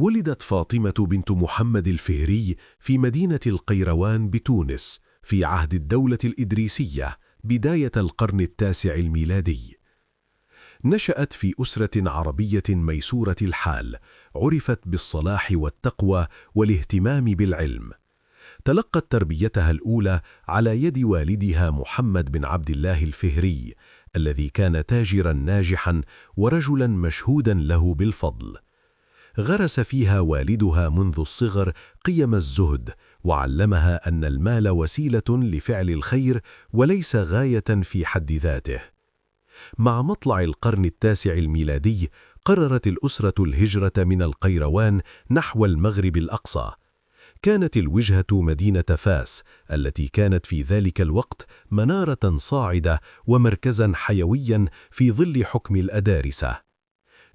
ولدت فاطمة بنت محمد الفهري في مدينة القيروان بتونس في عهد الدولة الإدريسية بداية القرن التاسع الميلادي. نشأت في أسرة عربية ميسورة الحال، عرفت بالصلاح والتقوى والاهتمام بالعلم. تلقت تربيتها الأولى على يد والدها محمد بن عبد الله الفهري، الذي كان تاجرا ناجحا ورجلا مشهودا له بالفضل. غرس فيها والدها منذ الصغر قيم الزهد، وعلمها أن المال وسيلة لفعل الخير وليس غاية في حد ذاته. مع مطلع القرن التاسع الميلادي قررت الأسرة الهجرة من القيروان نحو المغرب الأقصى. كانت الوجهة مدينة فاس، التي كانت في ذلك الوقت منارة صاعدة ومركزا حيويا في ظل حكم الأدارسة.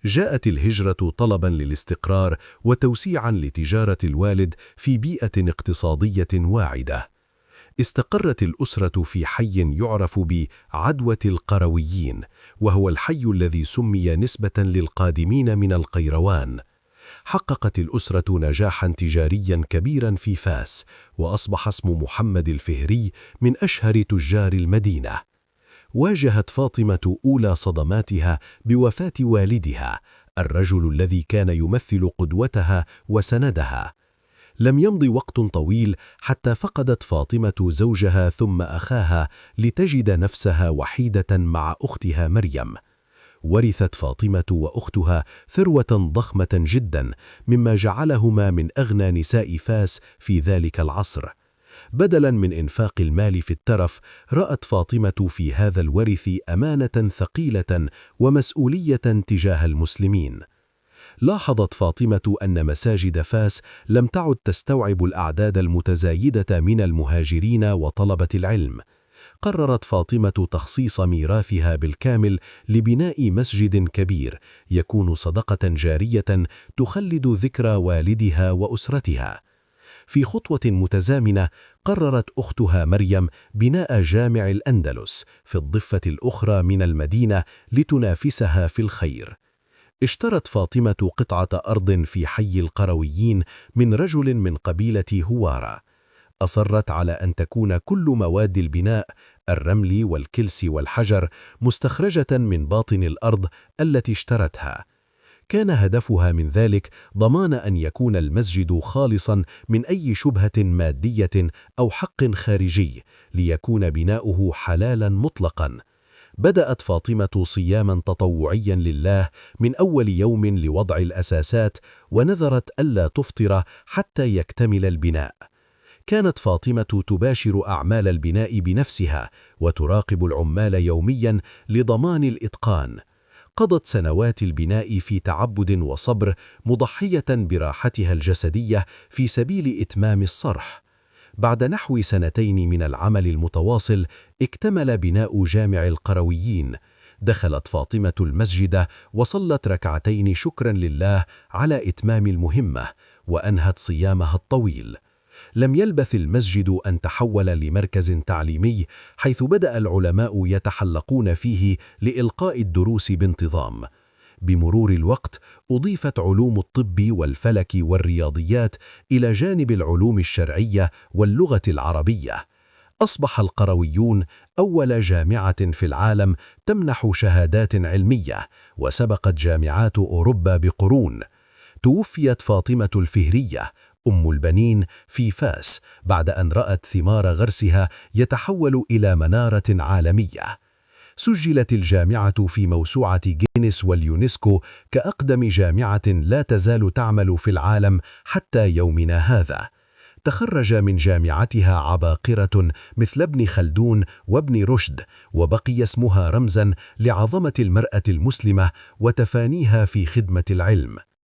جاءت الهجرة طلبا للاستقرار وتوسيعا لتجارة الوالد في بيئة اقتصادية واعدة. استقرت الأسرة في حي يعرف بعدوة القرويين، وهو الحي الذي سمي نسبة للقادمين من القيروان. حققت الأسرة نجاحا تجاريا كبيرا في فاس، وأصبح اسم محمد الفهري من أشهر تجار المدينة. واجهت فاطمة أولى صدماتها بوفاة والدها، الرجل الذي كان يمثل قدوتها وسندها. لم يمض وقت طويل حتى فقدت فاطمة زوجها ثم أخاها، لتجد نفسها وحيدة مع أختها مريم. ورثت فاطمة وأختها ثروة ضخمة جدا، مما جعلهما من أغنى نساء فاس في ذلك العصر. بدلا من إنفاق المال في الترف، رأت فاطمة في هذا الورث أمانة ثقيلة ومسؤولية تجاه المسلمين. لاحظت فاطمة أن مساجد فاس لم تعد تستوعب الأعداد المتزايدة من المهاجرين وطلبة العلم. قررت فاطمة تخصيص ميراثها بالكامل لبناء مسجد كبير يكون صدقة جارية تخلد ذكرى والدها وأسرتها. في خطوة متزامنة قررت أختها مريم بناء جامع الأندلس في الضفة الأخرى من المدينة لتنافسها في الخير. اشترت فاطمة قطعة أرض في حي القرويين من رجل من قبيلة هوارة. أصرت على أن تكون كل مواد البناء، الرمل والكلس والحجر، مستخرجة من باطن الأرض التي اشترتها. كان هدفها من ذلك ضمان أن يكون المسجد خالصا من أي شبهة مادية أو حق خارجي، ليكون بناؤه حلالا مطلقا. بدأت فاطمة صياما تطوعيا لله من أول يوم لوضع الأساسات، ونذرت ألا تفطر حتى يكتمل البناء. كانت فاطمة تباشر أعمال البناء بنفسها، وتراقب العمال يوميا لضمان الإتقان. قضت سنوات البناء في تعبد وصبر، مضحية براحتها الجسدية في سبيل إتمام الصرح. بعد نحو 2 من العمل المتواصل اكتمل بناء جامع القرويين. دخلت فاطمة المسجد وصلت 2 ركعتين شكرا لله على إتمام المهمة، وأنهت صيامها الطويل. لم يلبث المسجد أن تحول لمركز تعليمي، حيث بدأ العلماء يتحلقون فيه لإلقاء الدروس بانتظام. بمرور الوقت أضيفت علوم الطب والفلك والرياضيات إلى جانب العلوم الشرعية واللغة العربية. أصبح القرويون أول جامعة في العالم تمنح شهادات علمية، وسبقت جامعات أوروبا بقرون. توفيت فاطمة الفهرية أم البنين في فاس بعد أن رأت ثمار غرسها يتحول إلى منارة عالمية. سجلت الجامعة في موسوعة جينيس واليونسكو كأقدم جامعة لا تزال تعمل في العالم حتى يومنا هذا. تخرج من جامعتها عباقرة مثل ابن خلدون وابن رشد، وبقي اسمها رمزا لعظمة المرأة المسلمة وتفانيها في خدمة العلم.